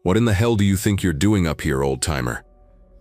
"What in the hell do you think you're doing up here, old-timer?"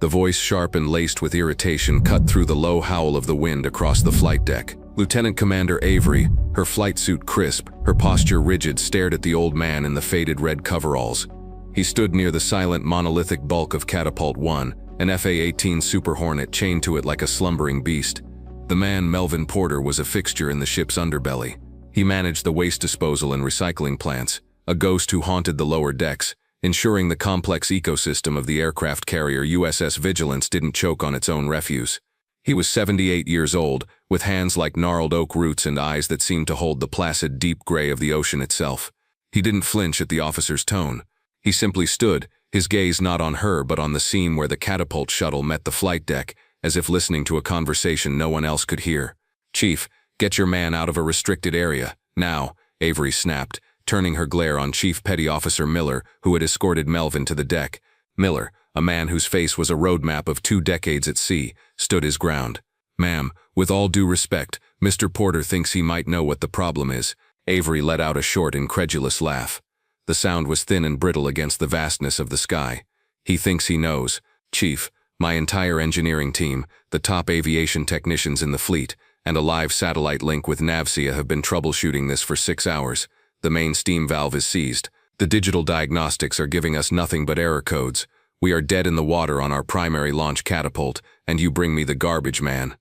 The voice, sharp and laced with irritation, cut through the low howl of the wind across the flight deck. Lieutenant Commander Avery, her flight suit crisp, her posture rigid, stared at the old man in the faded red coveralls. He stood near the silent, monolithic bulk of Catapult 1, an FA-18 Super Hornet chained to it like a slumbering beast. The man, Melvin Porter, was a fixture in the ship's underbelly. He managed the waste disposal and recycling plants, a ghost who haunted the lower decks, ensuring the complex ecosystem of the aircraft carrier USS Vigilance didn't choke on its own refuse. He was 78 years old, with hands like gnarled oak roots and eyes that seemed to hold the placid, deep gray of the ocean itself. He didn't flinch at the officer's tone. He simply stood, his gaze not on her but on the scene where the Catapult shuttle met the flight deck, as if listening to a conversation no one else could hear. "Chief, get your man out of a restricted area, now," Avery snapped, turning her glare on Chief Petty Officer Miller, who had escorted Melvin to the deck. Miller, a man whose face was a roadmap of 2 decades at sea, stood his ground. "Ma'am, with all due respect, Mr. Porter thinks he might know what the problem is." Avery let out a short, incredulous laugh. The sound was thin and brittle against the vastness of the sky. "He thinks he knows. Chief, my entire engineering team, the top aviation technicians in the fleet, and a live satellite link with Navcia have been troubleshooting this for 6 hours. The main steam valve is seized. The digital diagnostics are giving us nothing but error codes. We are dead in the water on our primary launch Catapult, and you bring me the garbage man."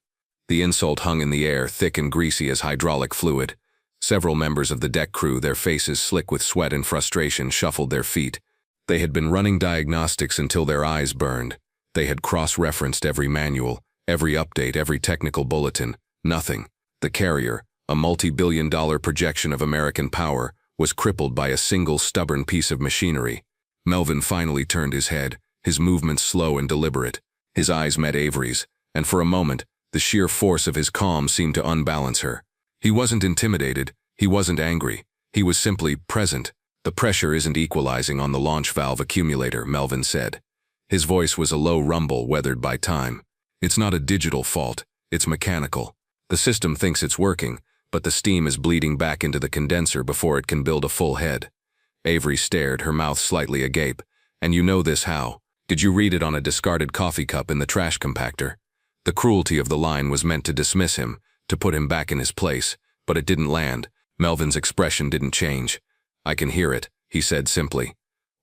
The insult hung in the air, thick and greasy as hydraulic fluid. Several members of the deck crew, their faces slick with sweat and frustration, shuffled their feet. They had been running diagnostics until their eyes burned. They had cross-referenced every manual, every update, every technical bulletin. Nothing. The carrier, a multi-billion-dollar projection of American power, was crippled by a single stubborn piece of machinery. Melvin finally turned his head, his movements slow and deliberate. His eyes met Avery's, and for a moment, the sheer force of his calm seemed to unbalance her. He wasn't intimidated, he wasn't angry, he was simply present. "The pressure isn't equalizing on the launch valve accumulator," Melvin said. His voice was a low rumble weathered by time. "It's not a digital fault, it's mechanical. The system thinks it's working, but the steam is bleeding back into the condenser before it can build a full head." Avery stared, her mouth slightly agape. "And you know this how? Did you read it on a discarded coffee cup in the trash compactor?" The cruelty of the line was meant to dismiss him, to put him back in his place, but it didn't land. Melvin's expression didn't change. "I can hear it," he said simply.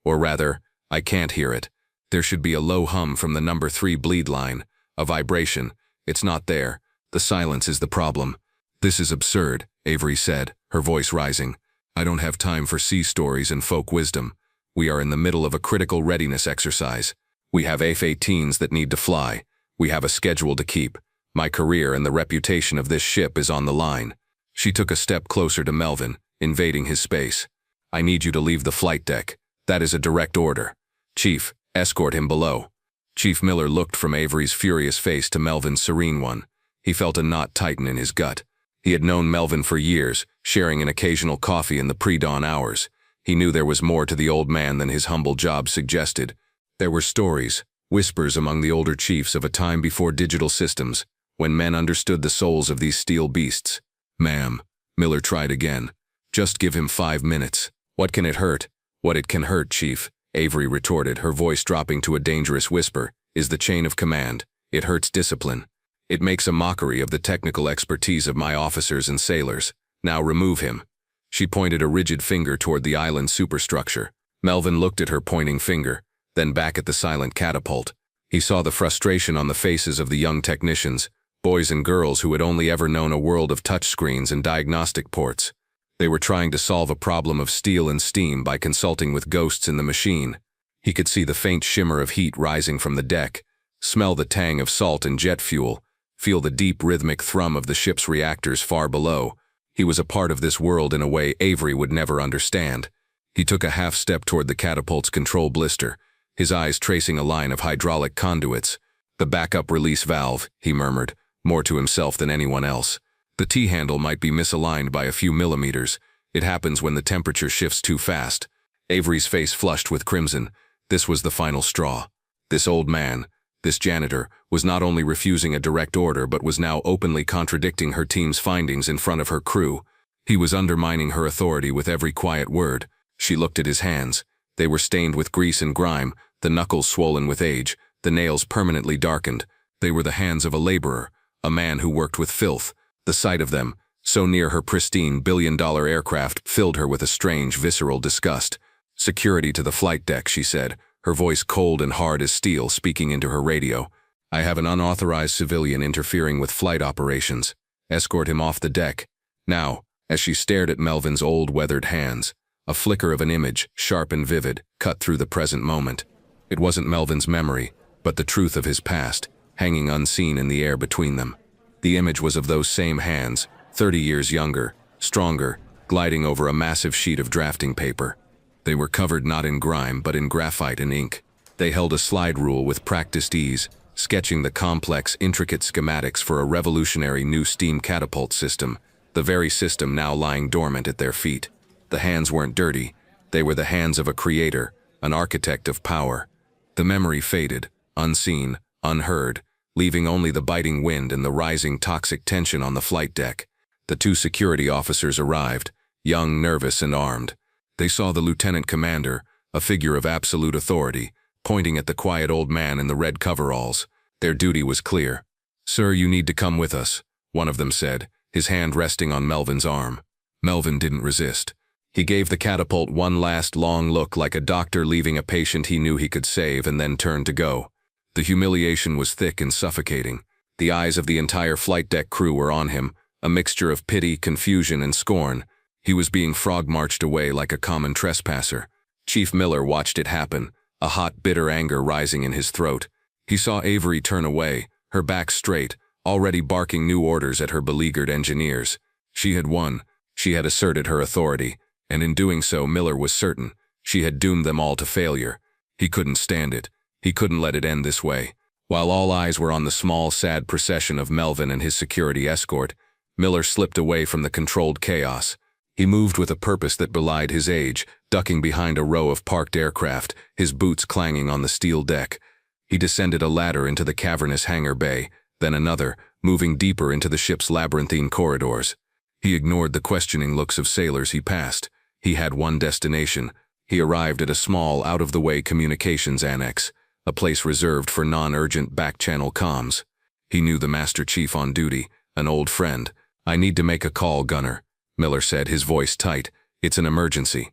"Or rather, I can't hear it. There should be a low hum from the number 3 bleed line, a vibration. It's not there. The silence is the problem." "This is absurd," Avery said, her voice rising. "I don't have time for sea stories and folk wisdom. We are in the middle of a critical readiness exercise. We have F-18s that need to fly. We have a schedule to keep. My career and the reputation of this ship is on the line." She took a step closer to Melvin, invading his space. "I need you to leave the flight deck. That is a direct order. Chief, escort him below." Chief Miller looked from Avery's furious face to Melvin's serene one. He felt a knot tighten in his gut. He had known Melvin for years, sharing an occasional coffee in the pre-dawn hours. He knew there was more to the old man than his humble job suggested. There were stories, whispers among the older chiefs of a time before digital systems, when men understood the souls of these steel beasts. "Ma'am," Miller tried again. "Just give him 5 minutes. What can it hurt?" "What it can hurt, Chief," Avery retorted, her voice dropping to a dangerous whisper, "is the chain of command. It hurts discipline. It makes a mockery of the technical expertise of my officers and sailors. Now remove him." She pointed a rigid finger toward the island superstructure. Melvin looked at her pointing finger, then back at the silent Catapult. He saw the frustration on the faces of the young technicians, boys and girls who had only ever known a world of touchscreens and diagnostic ports. They were trying to solve a problem of steel and steam by consulting with ghosts in the machine. He could see the faint shimmer of heat rising from the deck, smell the tang of salt and jet fuel, feel the deep rhythmic thrum of the ship's reactors far below. He was a part of this world in a way Avery would never understand. He took a half step toward the Catapult's control blister, his eyes tracing a line of hydraulic conduits. "The backup release valve," he murmured, more to himself than anyone else. "The T-handle might be misaligned by a few millimeters. It happens when the temperature shifts too fast." Avery's face flushed with crimson. This was the final straw. This old man, this janitor, was not only refusing a direct order but was now openly contradicting her team's findings in front of her crew. He was undermining her authority with every quiet word. She looked at his hands. They were stained with grease and grime, the knuckles swollen with age, the nails permanently darkened. They were the hands of a laborer, a man who worked with filth. The sight of them, so near her pristine billion-dollar aircraft, filled her with a strange, visceral disgust. "Security to the flight deck," she said, her voice cold and hard as steel, speaking into her radio. "I have an unauthorized civilian interfering with flight operations. Escort him off the deck. Now." As she stared at Melvin's old, weathered hands, a flicker of an image, sharp and vivid, cut through the present moment. It wasn't Melvin's memory, but the truth of his past, hanging unseen in the air between them. The image was of those same hands, 30 years younger, stronger, gliding over a massive sheet of drafting paper. They were covered not in grime but in graphite and ink. They held a slide rule with practiced ease, sketching the complex, intricate schematics for a revolutionary new steam catapult system, the very system now lying dormant at their feet. The hands weren't dirty. They were the hands of a creator, an architect of power. The memory faded, unseen, unheard, leaving only the biting wind and the rising toxic tension on the flight deck. The two security officers arrived, young, nervous, and armed. They saw the lieutenant commander, a figure of absolute authority, pointing at the quiet old man in the red coveralls. Their duty was clear. "Sir, you need to come with us," one of them said, his hand resting on Melvin's arm. Melvin didn't resist. He gave the catapult one last long look, like a doctor leaving a patient he knew he could save, and then turned to go. The humiliation was thick and suffocating. The eyes of the entire flight deck crew were on him, a mixture of pity, confusion, and scorn. He was being frog-marched away like a common trespasser. Chief Miller watched it happen, a hot, bitter anger rising in his throat. He saw Avery turn away, her back straight, already barking new orders at her beleaguered engineers. She had won. She had asserted her authority, and in doing so, Miller was certain she had doomed them all to failure. He couldn't stand it. He couldn't let it end this way. While all eyes were on the small, sad procession of Melvin and his security escort, Miller slipped away from the controlled chaos. He moved with a purpose that belied his age, ducking behind a row of parked aircraft, his boots clanging on the steel deck. He descended a ladder into the cavernous hangar bay, then another, moving deeper into the ship's labyrinthine corridors. He ignored the questioning looks of sailors he passed. He had one destination. He arrived at a small, out-of-the-way communications annex, a place reserved for non-urgent back-channel comms. He knew the Master Chief on duty, an old friend. "I need to make a call, Gunner," Miller said, his voice tight. "It's an emergency."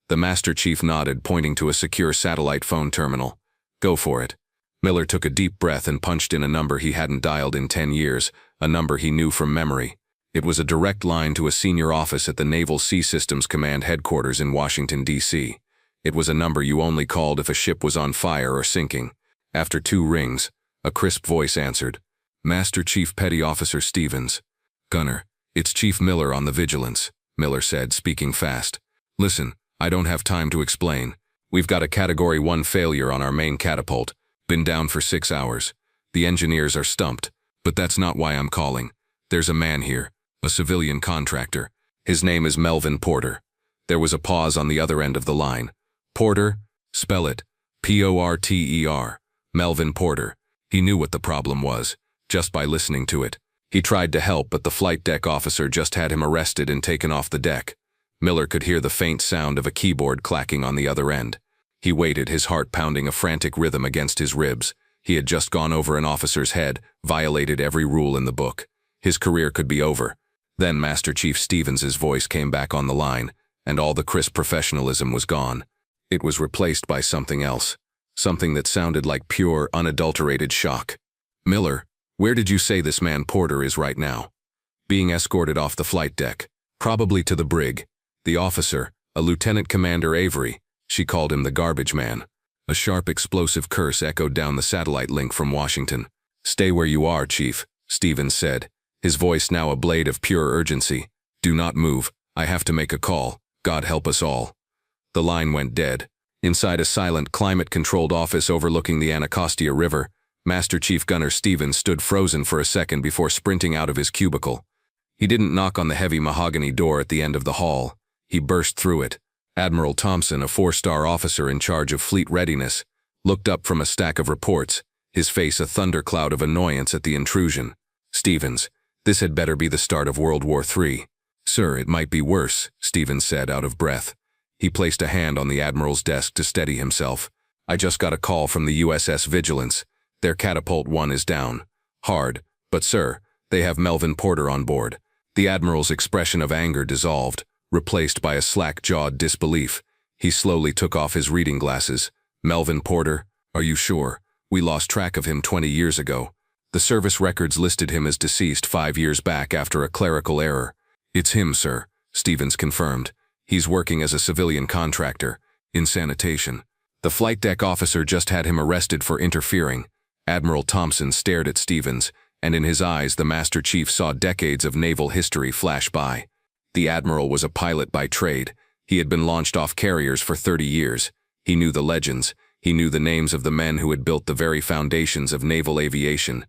The Master Chief nodded, pointing to a secure satellite phone terminal. "Go for it." Miller took a deep breath and punched in a number he hadn't dialed in 10 years, a number he knew from memory. It was a direct line to a senior office at the Naval Sea Systems Command headquarters in Washington, D.C. It was a number you only called if a ship was on fire or sinking. After 2 rings, a crisp voice answered. "Master Chief Petty Officer Stevens." "Gunner, it's Chief Miller on the Vigilance," Miller said, speaking fast. "Listen, I don't have time to explain. We've got a Category 1 failure on our main catapult. Been down for 6 hours. The engineers are stumped, but that's not why I'm calling. There's a man here, a civilian contractor. His name is Melvin Porter." There was a pause on the other end of the line. "Porter? Spell it. Porter. Melvin Porter." He knew what the problem was, just by listening to it. He tried to help, but the flight deck officer just had him arrested and taken off the deck. Miller could hear the faint sound of a keyboard clacking on the other end. He waited, his heart pounding a frantic rhythm against his ribs. He had just gone over an officer's head, violated every rule in the book. His career could be over. Then Master Chief Stevens's voice came back on the line, and all the crisp professionalism was gone. It was replaced by something else, something that sounded like pure, unadulterated shock. "Miller, where did you say this man Porter is right now?" "Being escorted off the flight deck, probably to the brig. The officer, a Lieutenant Commander Avery," she called him the garbage man. A sharp, explosive curse echoed down the satellite link from Washington. "Stay where you are, Chief," Stevens said, his voice now a blade of pure urgency. "Do not move. I have to make a call. God help us all." The line went dead. Inside a silent, climate-controlled office overlooking the Anacostia River, Master Chief Gunner Stevens stood frozen for a second before sprinting out of his cubicle. He didn't knock on the heavy mahogany door at the end of the hall. He burst through it. Admiral Thompson, a 4-star officer in charge of fleet readiness, looked up from a stack of reports, his face a thundercloud of annoyance at the intrusion. "Stevens, this had better be the start of World War III." "Sir, it might be worse," Stevens said, out of breath. He placed a hand on the Admiral's desk to steady himself. "I just got a call from the USS Vigilance. Their Catapult 1 is down. Hard, but sir, they have Melvin Porter on board." The Admiral's expression of anger dissolved, replaced by a slack-jawed disbelief. He slowly took off his reading glasses. "Melvin Porter? Are you sure? We lost track of him 20 years ago. The service records listed him as deceased 5 years back after a clerical error." "It's him, sir," Stevens confirmed. "He's working as a civilian contractor, in sanitation. The flight deck officer just had him arrested for interfering." Admiral Thompson stared at Stevens, and in his eyes the Master Chief saw decades of naval history flash by. The Admiral was a pilot by trade. He had been launched off carriers for 30 years. He knew the legends. He knew the names of the men who had built the very foundations of naval aviation.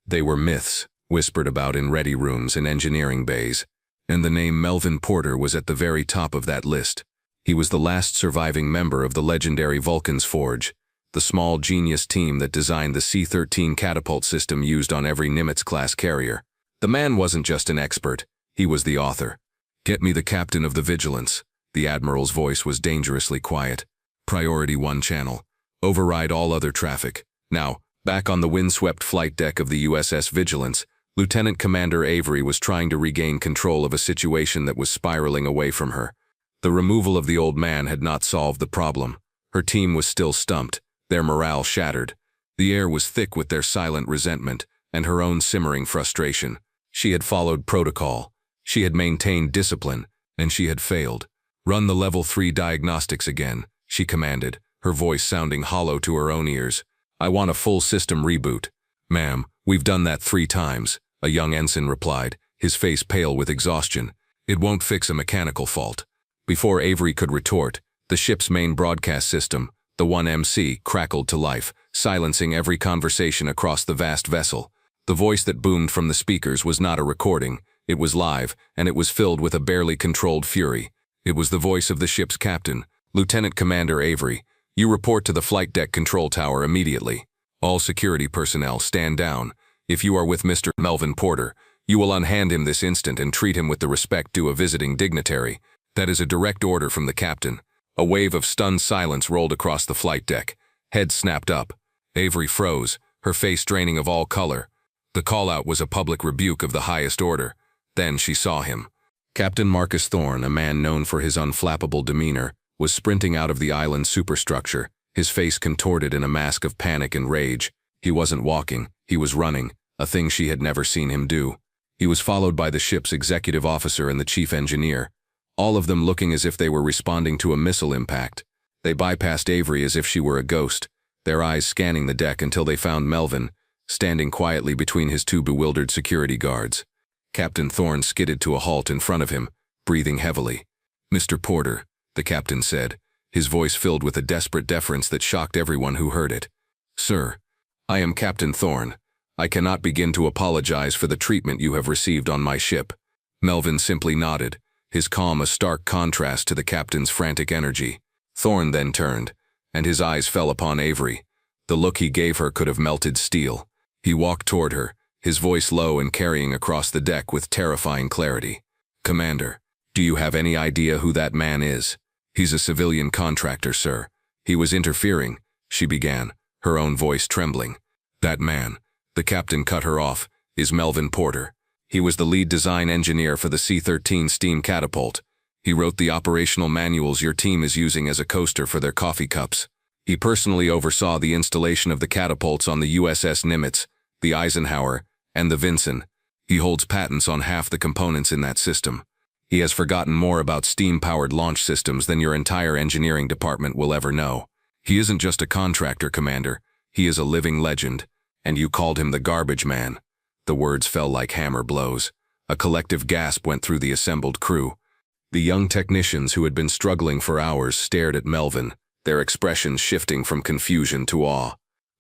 They were myths, whispered about in ready rooms and engineering bays. And the name Melvin Porter was at the very top of that list. He was the last surviving member of the legendary Vulcan's Forge, the small genius team that designed the C-13 catapult system used on every Nimitz-class carrier. The man wasn't just an expert, he was the author. "Get me the captain of the Vigilance." The Admiral's voice was dangerously quiet. "Priority 1 channel. Override all other traffic." Now, back on the windswept flight deck of the USS Vigilance, Lieutenant Commander Avery was trying to regain control of a situation that was spiraling away from her. The removal of the old man had not solved the problem. Her team was still stumped, their morale shattered. The air was thick with their silent resentment and her own simmering frustration. She had followed protocol. She had maintained discipline, and she had failed. "Run the Level 3 diagnostics again," she commanded, her voice sounding hollow to her own ears. "I want a full system reboot." "Ma'am, we've done that 3 times, a young ensign replied, his face pale with exhaustion. "It won't fix a mechanical fault." Before Avery could retort, the ship's main broadcast system, the 1MC, crackled to life, silencing every conversation across the vast vessel. The voice that boomed from the speakers was not a recording. It was live, and it was filled with a barely controlled fury. It was the voice of the ship's captain, Lieutenant Commander Avery. "You report to the flight deck control tower immediately. All security personnel stand down. If you are with Mr. Melvin Porter, you will unhand him this instant and treat him with the respect due a visiting dignitary. That is a direct order from the captain." A wave of stunned silence rolled across the flight deck. Heads snapped up. Avery froze, her face draining of all color. The call-out was a public rebuke of the highest order. Then she saw him. Captain Marcus Thorne, a man known for his unflappable demeanor, was sprinting out of the island's superstructure, his face contorted in a mask of panic and rage. He wasn't walking, he was running, a thing she had never seen him do. He was followed by the ship's executive officer and the chief engineer, all of them looking as if they were responding to a missile impact. They bypassed Avery as if she were a ghost, their eyes scanning the deck until they found Melvin, standing quietly between his 2 bewildered security guards. Captain Thorne skidded to a halt in front of him, breathing heavily. "Mr. Porter," the captain said, his voice filled with a desperate deference that shocked everyone who heard it. "Sir, I am Captain Thorne. I cannot begin to apologize for the treatment you have received on my ship." Melvin simply nodded, his calm a stark contrast to the captain's frantic energy. Thorne then turned, and his eyes fell upon Avery. The look he gave her could have melted steel. He walked toward her, his voice low and carrying across the deck with terrifying clarity. "Commander, do you have any idea who that man is?" "He's a civilian contractor, sir. He was interfering," she began, her own voice trembling. "That man," the captain cut her off, "is Melvin Porter. He was the lead design engineer for the C-13 steam catapult. He wrote the operational manuals your team is using as a coaster for their coffee cups. He personally oversaw the installation of the catapults on the USS Nimitz, the Eisenhower, and the Vinson. He holds patents on half the components in that system. He has forgotten more about steam-powered launch systems than your entire engineering department will ever know. He isn't just a contractor, Commander. He is a living legend. And you called him the garbage man." The words fell like hammer blows. A collective gasp went through the assembled crew. The young technicians who had been struggling for hours stared at Melvin, their expressions shifting from confusion to awe.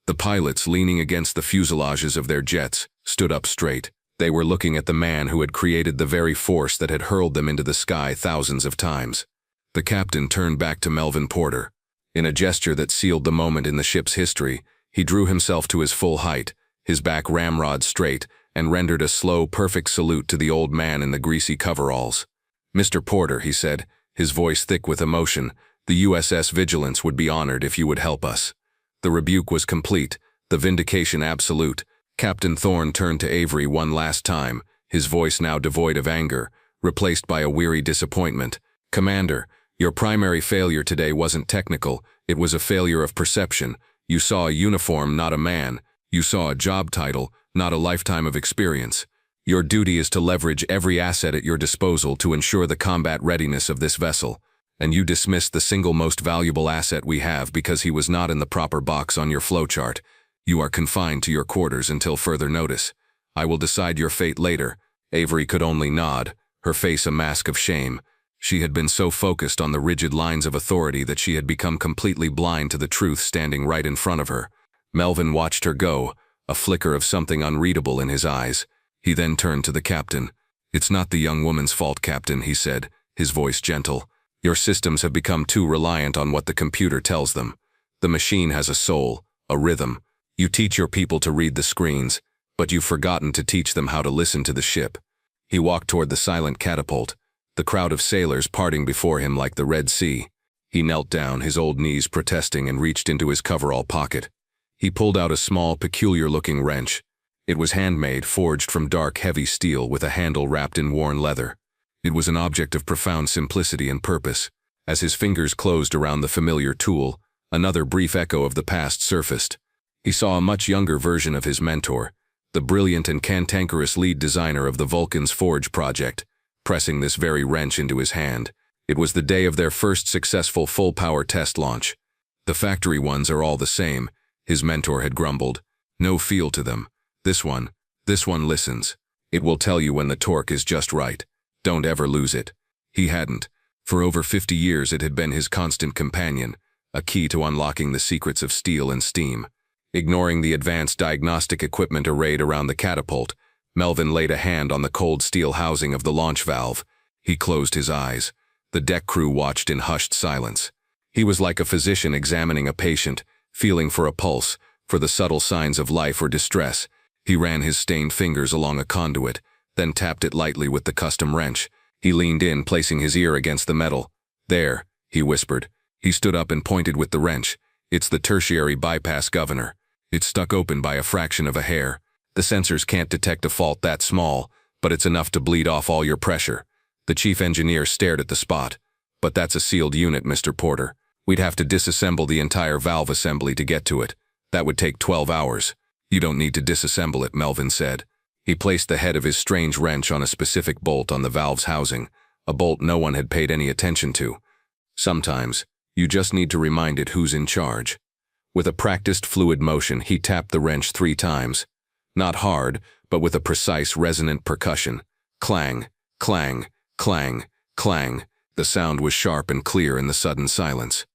The pilots, leaning against the fuselages of their jets, stood up straight. They were looking at the man who had created the very force that had hurled them into the sky thousands of times. The captain turned back to Melvin Porter. In a gesture that sealed the moment in the ship's history, he drew himself to his full height, his back ramrod straight, and rendered a slow, perfect salute to the old man in the greasy coveralls. "Mr. Porter," he said, his voice thick with emotion. "The USS Vigilance would be honored if you would help us." The rebuke was complete, the vindication absolute. Captain Thorne turned to Avery one last time, his voice now devoid of anger, replaced by a weary disappointment. "Commander, your primary failure today wasn't technical, it was a failure of perception. You saw a uniform, not a man. You saw a job title, not a lifetime of experience. Your duty is to leverage every asset at your disposal to ensure the combat readiness of this vessel. And you dismissed the single most valuable asset we have because he was not in the proper box on your flowchart. You are confined to your quarters until further notice. I will decide your fate later." Avery could only nod, her face a mask of shame. She had been so focused on the rigid lines of authority that she had become completely blind to the truth standing right in front of her. Melvin watched her go, a flicker of something unreadable in his eyes. He then turned to the captain. "It's not the young woman's fault, Captain," he said, his voice gentle. "Your systems have become too reliant on what the computer tells them. The machine has a soul, a rhythm. You teach your people to read the screens, but you've forgotten to teach them how to listen to the ship." He walked toward the silent catapult, the crowd of sailors parting before him like the Red Sea. He knelt down, his old knees protesting, and reached into his coverall pocket. He pulled out a small, peculiar-looking wrench. It was handmade, forged from dark, heavy steel with a handle wrapped in worn leather. It was an object of profound simplicity and purpose. As his fingers closed around the familiar tool, another brief echo of the past surfaced. He saw a much younger version of his mentor, the brilliant and cantankerous lead designer of the Vulcan's Forge project, pressing this very wrench into his hand. It was the day of their first successful full-power test launch. "The factory ones are all the same," his mentor had grumbled. "No feel to them. This one listens. It will tell you when the torque is just right. Don't ever lose it." He hadn't. For over 50 years it had been his constant companion, a key to unlocking the secrets of steel and steam. Ignoring the advanced diagnostic equipment arrayed around the catapult, Melvin laid a hand on the cold steel housing of the launch valve. He closed his eyes. The deck crew watched in hushed silence. He was like a physician examining a patient, feeling for a pulse, for the subtle signs of life or distress. He ran his stained fingers along a conduit, then tapped it lightly with the custom wrench. He leaned in, placing his ear against the metal. "There," he whispered. He stood up and pointed with the wrench. "It's the tertiary bypass governor. It's stuck open by a fraction of a hair. The sensors can't detect a fault that small, but it's enough to bleed off all your pressure." The chief engineer stared at the spot. "But that's a sealed unit, Mr. Porter. We'd have to disassemble the entire valve assembly to get to it. That would take 12 hours. "You don't need to disassemble it," Melvin said. He placed the head of his strange wrench on a specific bolt on the valve's housing, a bolt no one had paid any attention to. "Sometimes, you just need to remind it who's in charge." With a practiced fluid motion, he tapped the wrench 3 times. Not hard, but with a precise, resonant percussion. Clang, clang, clang, clang. The sound was sharp and clear in the sudden silence.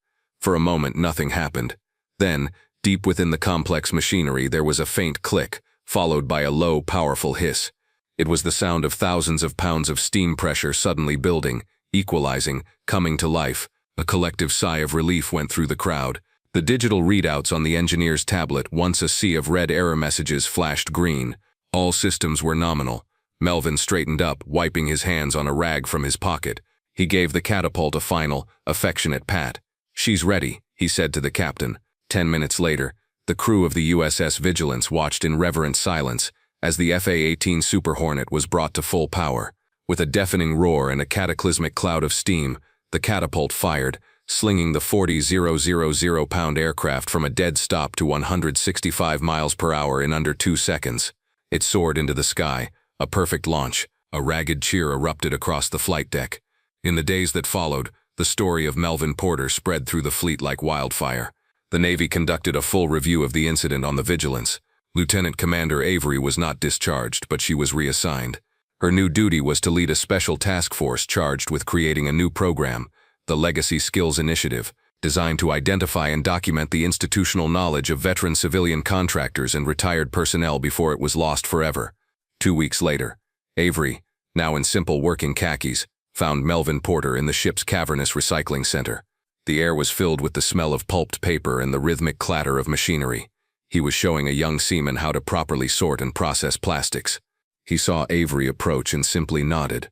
For a moment, nothing happened. Then, deep within the complex machinery, there was a faint click, followed by a low, powerful hiss. It was the sound of thousands of pounds of steam pressure suddenly building, equalizing, coming to life. A collective sigh of relief went through the crowd. The digital readouts on the engineer's tablet, once a sea of red error messages, flashed green. All systems were nominal. Melvin straightened up, wiping his hands on a rag from his pocket. He gave the catapult a final, affectionate pat. "She's ready," he said to the captain. 10 minutes later, the crew of the USS Vigilance watched in reverent silence as the FA-18 Super Hornet was brought to full power. With a deafening roar and a cataclysmic cloud of steam, the catapult fired, slinging the 40,000-pound aircraft from a dead stop to 165 miles per hour in under 2 seconds. It soared into the sky, a perfect launch. A ragged cheer erupted across the flight deck. In the days that followed, the story of Melvin Porter spread through the fleet like wildfire. The Navy conducted a full review of the incident on the Vigilance. Lieutenant Commander Avery was not discharged, but she was reassigned. Her new duty was to lead a special task force charged with creating a new program, the Legacy Skills Initiative, designed to identify and document the institutional knowledge of veteran civilian contractors and retired personnel before it was lost forever. 2 weeks later, Avery, now in simple working khakis, found Melvin Porter in the ship's cavernous recycling center. The air was filled with the smell of pulped paper and the rhythmic clatter of machinery. He was showing a young seaman how to properly sort and process plastics. He saw Avery approach and simply nodded.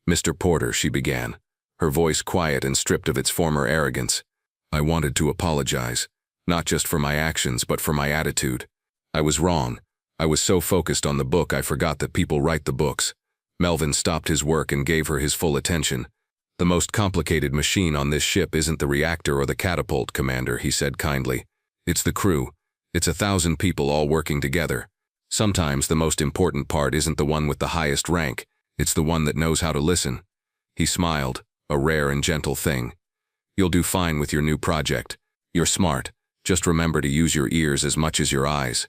"Mr. Porter," she began. her voice quiet and stripped of its former arrogance. "I wanted to apologize, not just for my actions but for my attitude. I was wrong. I was so focused on the book I forgot that people write the books." Melvin stopped his work and gave her his full attention. "The most complicated machine on this ship isn't the reactor or the catapult, Commander," he said kindly. "It's the crew. It's 1,000 people all working together. Sometimes the most important part isn't the one with the highest rank, it's the one that knows how to listen." He smiled, a rare and gentle thing. "You'll do fine with your new project. You're smart. Just remember to use your ears as much as your eyes."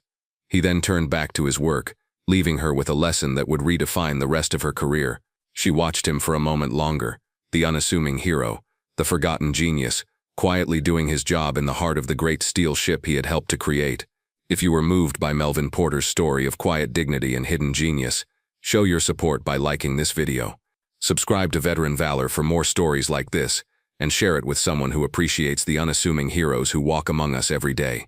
He then turned back to his work, leaving her with a lesson that would redefine the rest of her career. She watched him for a moment longer, the unassuming hero, the forgotten genius, quietly doing his job in the heart of the great steel ship he had helped to create. If you were moved by Melvin Porter's story of quiet dignity and hidden genius, show your support by liking this video. Subscribe to Veteran Valor for more stories like this, and share it with someone who appreciates the unassuming heroes who walk among us every day.